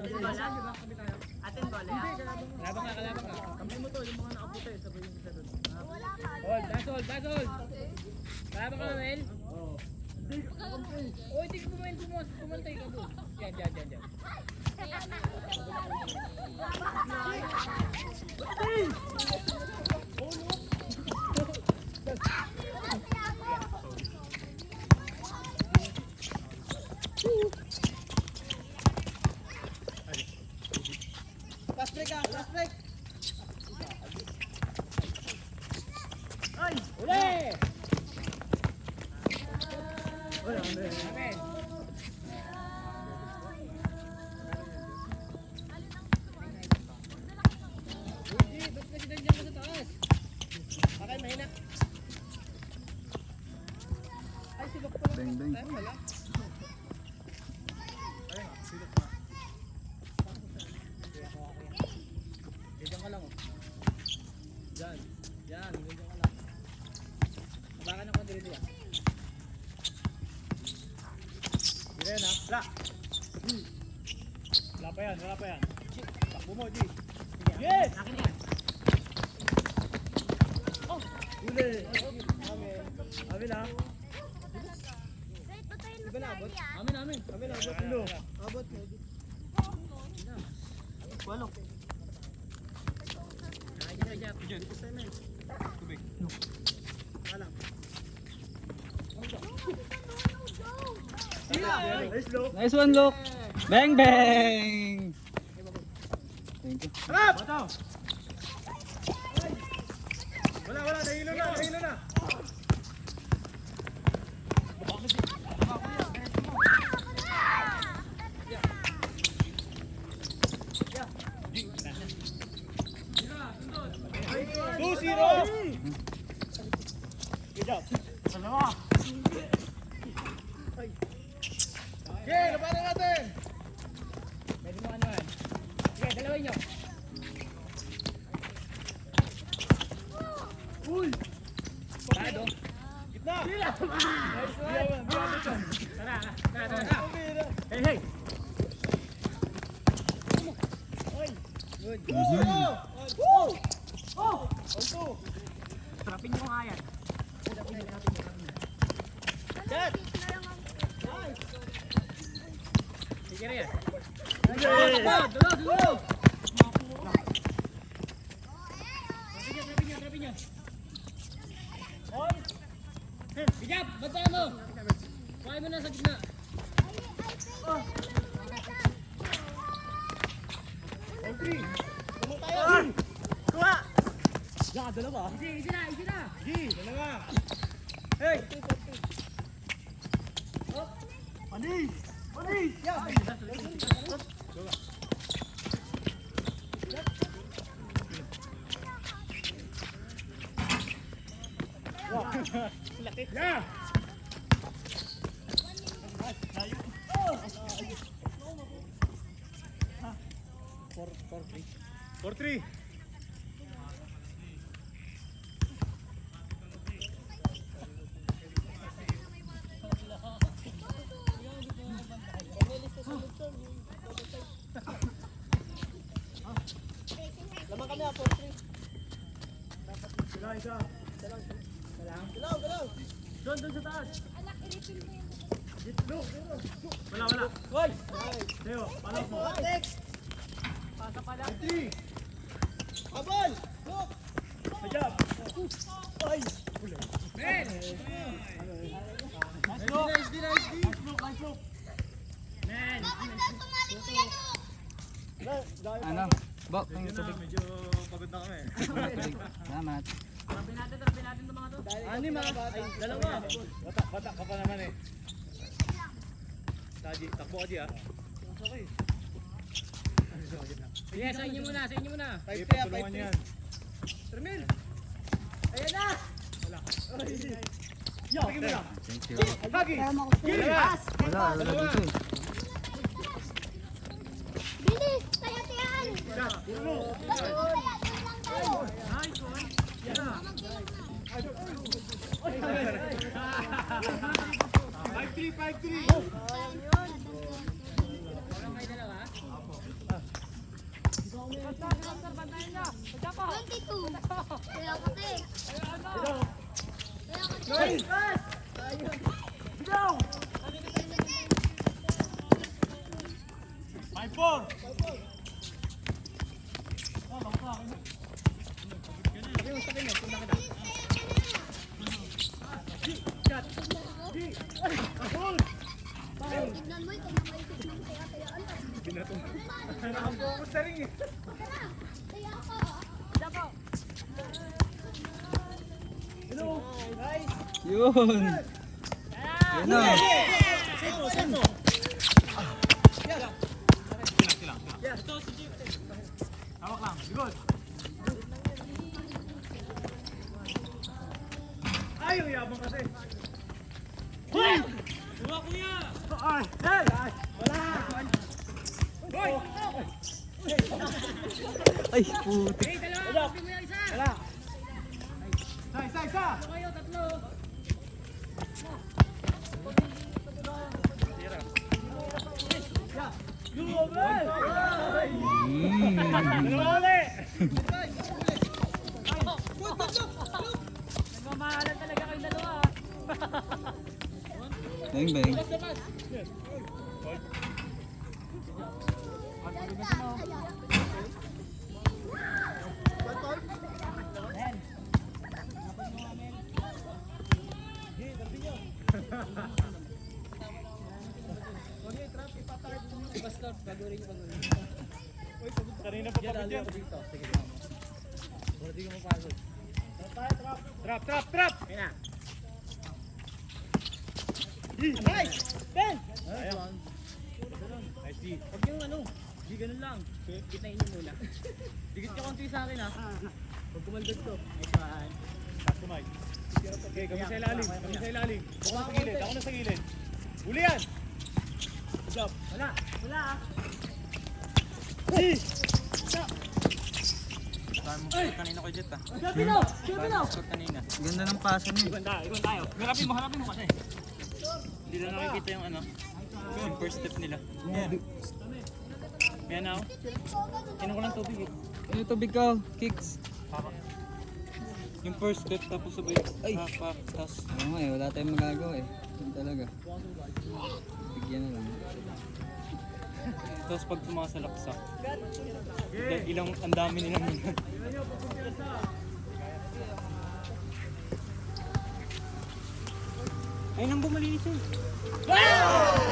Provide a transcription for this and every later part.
Atin bola? Atin bola? Kalabang ka. Kamay mo to, yung mga nakaputi. Sabay yung isa doon. Hold, that's all. Kalabang ka, Mel? Oo. Hindi ka pumantay ka doon. Yan. Last break. Ay! Uli! Amen. Uy, ba't kasi nandiyan ka sa taas? Bakit mahina? Ay, silok pa lang. Bang. Tayo wala. Ayun, silok pa. Diyan ka lang, oh. Diyan, diyan ka lang. Habakan ako dito yan. Diyan ha. Wala pa yan. Takbo mo, G. Yes! Akin yan. Uli! Amin ha. Di ba naabot? Amin. Kami naabot. Ilo. Abot. Walo. Diyan, dito sa amin. Tubig. Alam. Nice one, Luke. Bang. Thank you. Harap! Wala, nahilo na. Good job. Dalawa. Okay, labanan natin. Pwede mo ano yan. Sige, dalawin nyo. Uy! Tado. Gitna! Nice one! Tara. Hey! Good. Trapin nyo nga yan. Set! Sige rin yan. Dalo! Trapin nyo. Bijap! Bantayan mo! Kuhain mo na sa gitna. Entry! Tumong tayo! Kuha! Yan, dalawa. Easy na. Dalawa. Hey! Panis! Yeah! Laki. Yeah! 4-3. Lamang kami po. Isa. Galaw. Doon sa taas. Wala. Hoy! Teo, palak mo. Next! Pasa pa lang. 3. Abol! Look! Good job. Ay! Men! Nice look. Men! Ano? Bok, ang tubig. Medyo pagod na kami. Salamat. Trapin natin itong mga to. Ani mga bata. Dalawa. Bata ka pa naman eh. Taji, takbo ka di ah. Okay. Sige, sa inyo muna. 5-3 ah, 5-3. Yan. Termil! Ayan na! Wala. Pagin mo na. Thank you. Hagi. Wala dito eh. Bilis! Kaya-kayaan! Ulo. Nice one. Yeah. 5-3. Sayang yun! Walang may dalawa. Bantayan niya. Pagka pa. 22. Kaya kasi. Nice! Go! 5-4! Tignan mo ito. Nakaisip ng kaya-kayaan. Nakafocus na rin eh. Kaya ako. Hello! Nice! Yun. Yun na. Hawak lang. Good. Ay, yung yabang kasi. Hoy! Buwa kuya. Ay! Hey! Wala! Hoy! Ay, puti. Hey, dalawa. Kapin mo yung isa. Wala! Isa! Tatlo kayo, tatlo. Go, man! Mm. Dalawa ulit! Nagmamahalan talaga kayo dalawa. Bang, bang. Kanina pa pagod yan. Trap! Kaya na. Nice! Ben! Ayan. Nice D. Huwag yung ano. Di ganun lang. Kitnain niyo muna. Dikit ka konti sa akin ha. Huwag kumaldad to. Nice one. Customize. Okay, kami sa ilalim. Kami sa ilalim. Ako na sa gilid. Ako na sa gilid. Huli yan! Good job. Wala. Wala ah. Kanina ko jet ah. Pino! Pino! Kanina. Ganda ng paso niya. Ikon tayo. Harapin mo kasi. Hindi na nakikita yung ano. Yung first step nila. Yan na oh. Kinuha ko lang tubig eh. Ano tubig ka? Kicks. Yung first step tapos sabay half, tapos Oo nga eh, wala tayong magagawa eh. Yun talaga. Bigyan na lang. tapos pag sumasalaksak. Ilang ang dami nilang Ay nang bumalinis eh.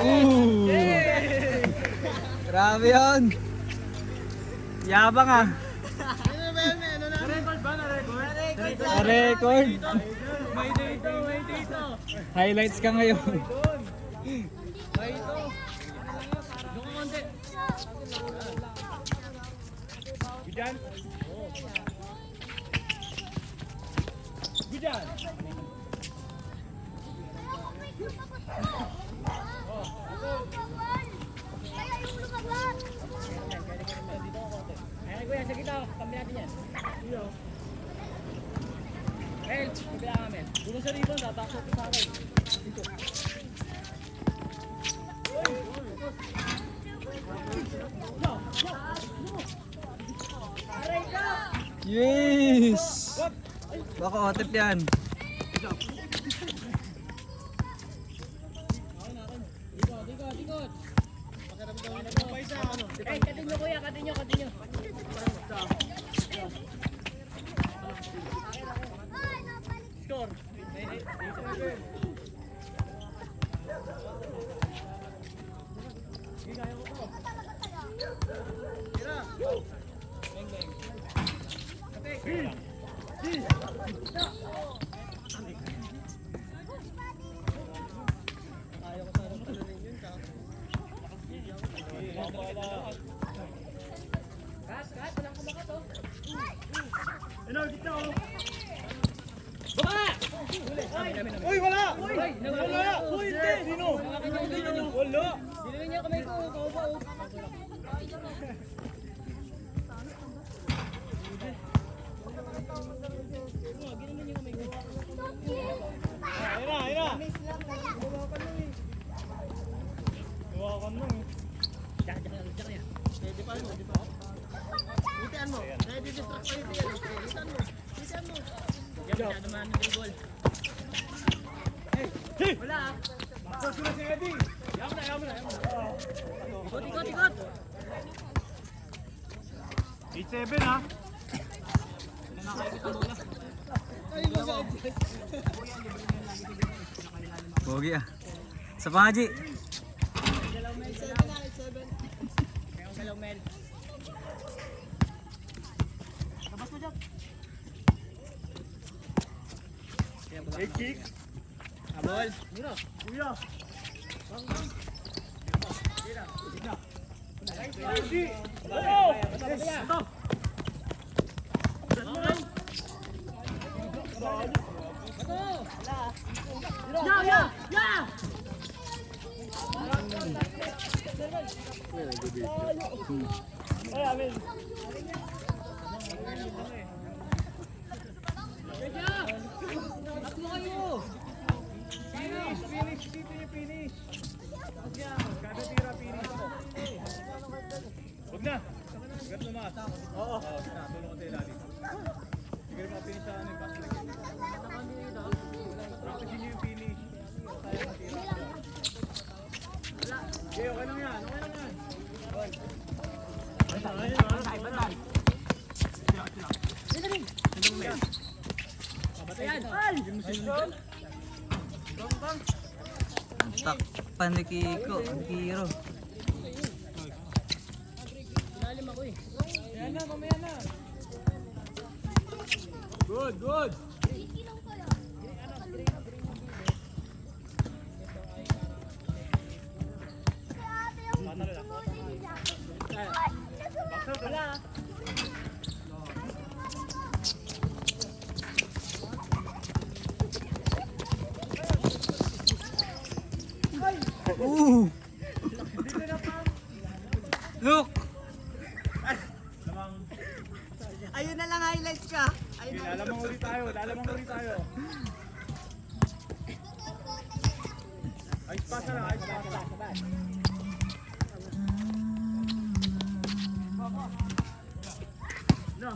Ooh! Grabe yun! Yabang ah! Na-record ba? Na-record? Na-record! May dito. Highlights ka ngayon. Doon ka konti. Good yan? Good yan? Kaya yung lumagat. Ayan kuya, sa kita. Kami natin yan. Mel, kabila ka Mel. Doon sa ribon, tatakot sa akin. Yes! Baka otep yan. Tikot. Eh, katinyo kuya, katinyo. Score. Kat, walang kumakat oh. Ano, gitna oh. Baba! Uy, wala! Uy, Wala! Uy, hindi! Sino? Wala! Ginawin niya kamay ko, kauba oh. Ayun na, ayun na! Hawakan mo eh. Diyan. Pwede pa yun, pwede pa. Itian mo. Nai-distract pa yung tiyan. Itian mo. Itian mo. Yan, masyado man ng dribble. Wala ah. Bakos ko na si Eddie. Yaman na. Ikot. 8-7 ha. Pogi ah. Sa pangaji. Kayong salaw, Mel. Labas mo dyan. 8 kicks. Abol. Mira. Kuya. Eddie. Oh! Ito. Ya! Ay, amin. Tatlo kayo! Finish. Dito yung finish. Kada tira, finish ako. Huwag na. Huwag lumakas. Oo. Tulong ko sa ilalim. Sige rin finish sa ano yung pass lang. Practice nyo yung finish. Okay, okay lang yan. Tak Pandikiko. Kiro. Ilalim ako eh. Mamaya na. Good. Wala. Look! Ayun na lang highlights ka. Lalamang ulit tayo. Ice pass na lang. No.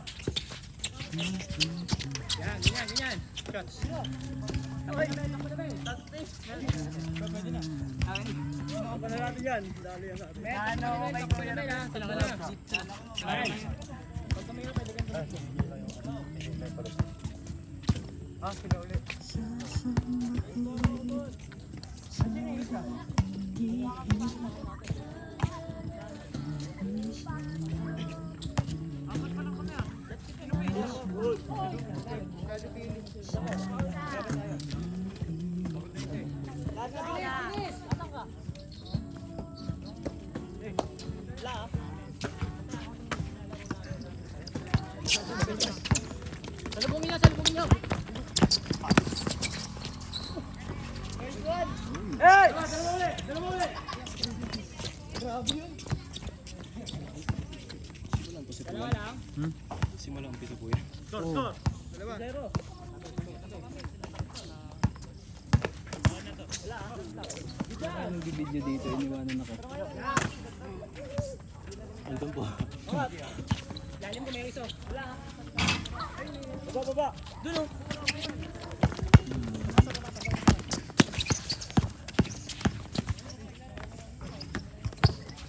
Ganyan. Catch. Pwede natin yan. Dali yan sa atin. Ano, may kuya na lang. Talaga lang. Pag tumayo, pwede ka Sila ulit. Salubungin niyo. Hey! Dalawa ulit! Dalawa lang. Score. Dalawa. Anong video dito? Iniwanan ako. Lalim ko may iso. Wala. Baba. Dulo.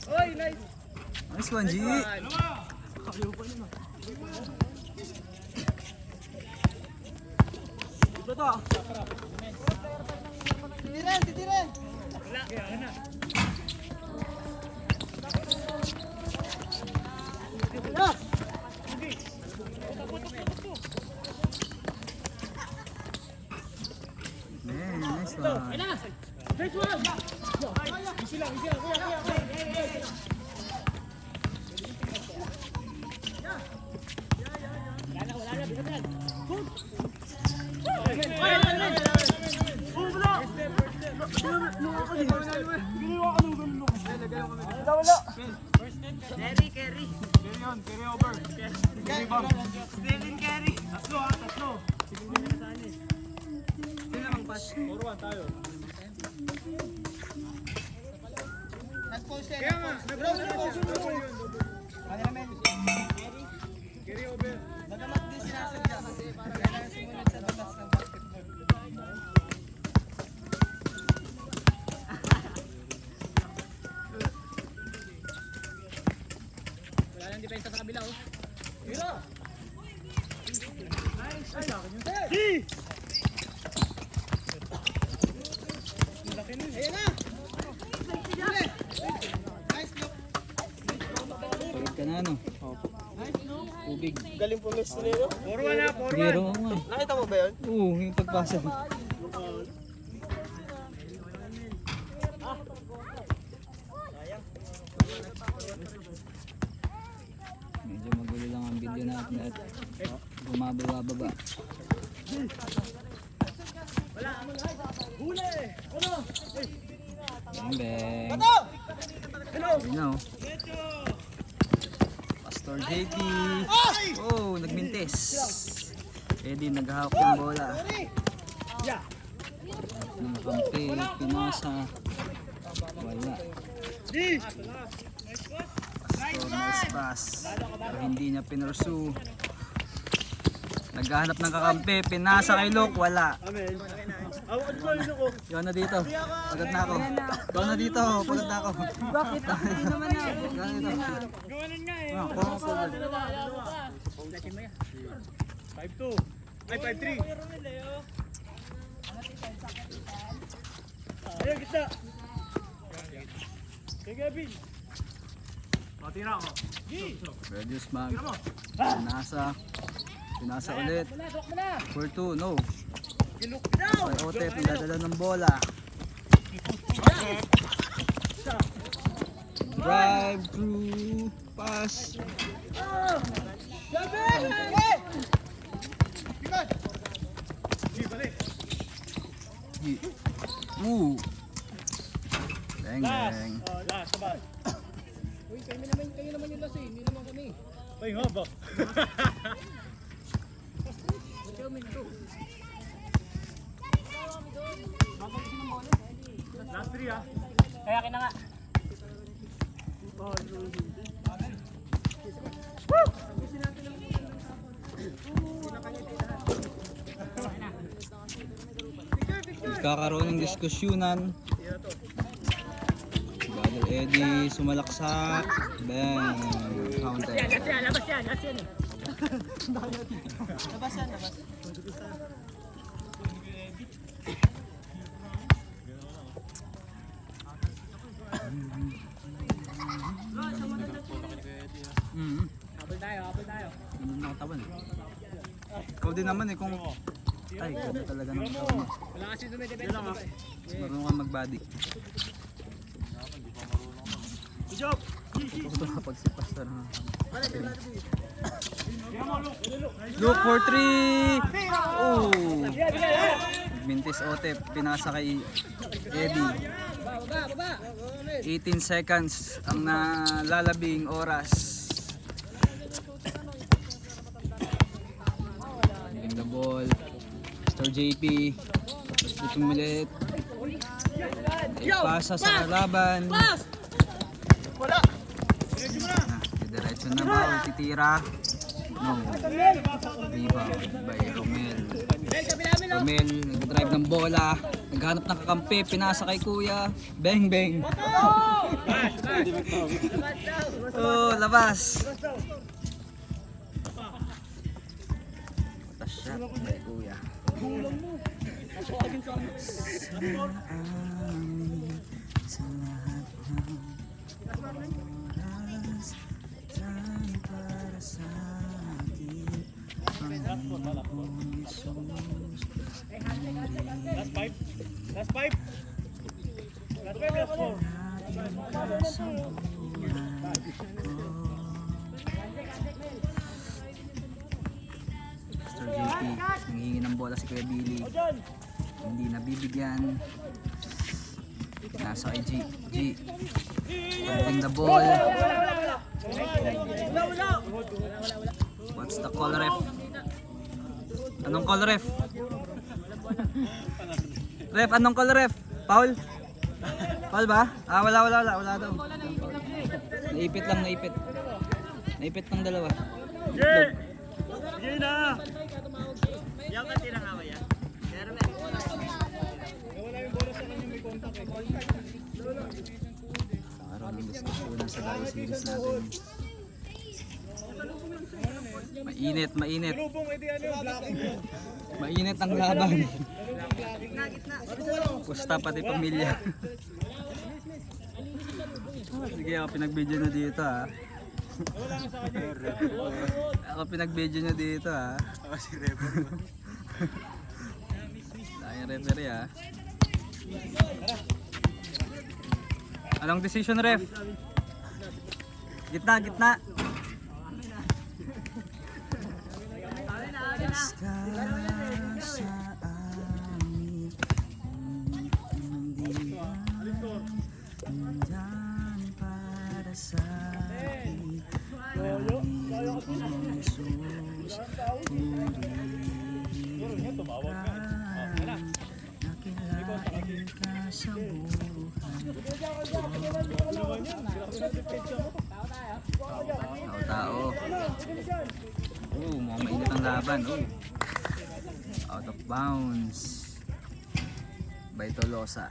Oy, nice! Nice one, G! Ito to. Titirin! Wala. Kaya na. Yeah, nice one. Ayun na. Next one. Easy lang. Kuya. Wala na. Bigat yan. Carry. Carry over. Carry bump. Carry. Tatlo. Sino namang pass? 4-1 tayo. Nag-post yan. Kaya nga, nag-post yun. Ano naman? Carry. ng depensa sa kabila, oh. Pagod ka na, no? Tubig. Galing po next nila. Puro na, puro Biro ko nga. Nakita mo ba yun? Oo, yung pagpasa. Medyo magulo lang ang video natin at bumababa-baba. Bang bang. Ayun na, oh. Pastor JP. Oh, nagmintis. Eddie naghahawak ng bola. Ng kampi, pinasa. Wala. Pastor nice pass. Pero hindi niya pinursu. Naghahanap ng kakampi, pinasa kay Luke, wala. Awan mo yun ako. Ikaw na dito. Pagod na ako. Ikaw na dito. Pagod na ako. Bakit? Hindi naman ako. Ikaw na dito. Gawanin nga eh. Ah, puro ko. Lakin mo yan. 5-2. Ay, 5-3. Ayun, kita. Kay Gavin. O, tira ako. Reduce mag. Pinasa. Pinasa ulit. 4-2. No. By Otep. Nadala ng bola. Drive through. Pass. Ooh. Bang bang. O, last, sabay. Uy, kayo naman yung lasi, hindi naman kami. Ay, nga ba? Last 3 ah. Kaya kina nga. Kakaroon ng diskusyonan. Brother Eddie sumalaksak. Bang. Counter. Labas yan eh. Habol tayo. Ano na katawan? Ikaw din naman eh kung... Ay, ganda talaga ng katawan mo. Wala kasi dumidepensa dito eh. Mas marunong ka mag-body. Good job. Ito kapag si Pastor na. Look for 3! Oh! Mintis Otep, pinasa kay Eddie. Baba. 18 seconds ang nalalabing oras. Getting the ball. Mr. JP. Tapos dito ulit. Pasa sa kalaban. Wala. Diretso na ba? Titira. No. Rebound by Romel. Romel, nag-drive ng bola. Naghanap ng kakampi. Pinasa kay Kuya. Bang bang. Oh, labas. Patas shot kay Kuya. Sa lahat ng oras, sana para sa atin, Panginoong Jesus. Last 5. Last 5. Last 5, last 4. Sa buhay ko. Mr. JP, nanghihingi ng bola si Kuya Billy. Hindi nabibigyan. Nasa kay G. Holding the ball. What's the call, ref? Anong call, ref? Ref, anong call, ref? Foul? Foul ba? Ah, wala daw. Naipit lang. Naipit ng dalawa. Yeah! Sige na! Yan ka tinangawa yan. Wala yung bola sa kanya, may contact eh. Araw ng diskusyonan sa Dayo Series natin. Mainit, mainit. Lubong, edi ano yung blocking mo. Mainit ang laban. Pusta pati pamilya. Sige, ako pinagbidyo nyo dito ha. Ako pinagbidyo nyo dito ha. Ako si referee. Tayong referee ha. Anong decision, ref? Gitna, gitna. Basta sa amin, hindi nandyan para sa akin. Panginoong Jesus, purihin ka. Nakilain ka sa buhay. Tao. Mukhang mainit ang laban. Out of bounds by Tolosa.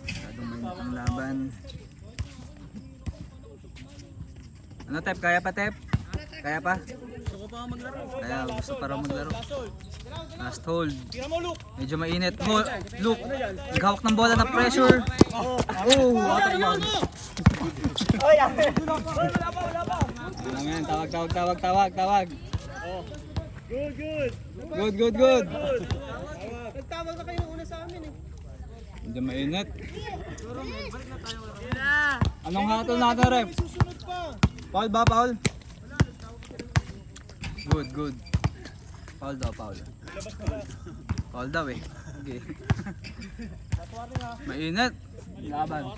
Masyadong mainit ang laban. Ano, Tep? Kaya pa, Tep? Kaya pa? Gusto ko pa maglaro. Kaya gusto pa raw maglaro. Last hold. Tira mo, Luke. Medyo mainit. Luke, naghawak ng bola na pressure. Oh, out of bounds. Wala nga yan. Tawag. Oh. Good, good. Good. Nagtawag na kayo una sa amin eh. Medyo mainit. Anong hatol natin, ref? Susunod pa. Foul ba, foul? Good. Foul daw, foul. Foul daw eh. Okay. Mainit. Laban.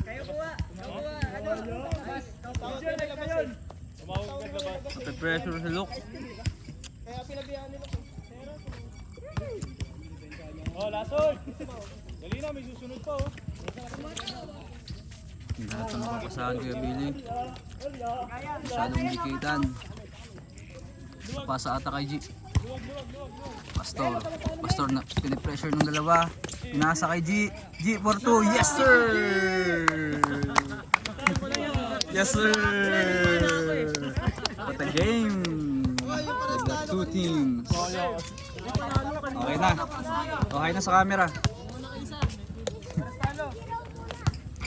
Kayo kuha. Tumawag ka ba? Nape-pressure si Luke. Kaya pinabihan nila. Oh, lasol. Dali na, may susunod pa, oh. Lahat ng makapasahan kaya Billy. Masyadong dikitan. Napasa ata kay G. Pastor na pinipressure ng dalawa. Pinasa kay G. G for 2. Yes sir! Yes sir! What a game! Like the two teams. Okay na sa camera.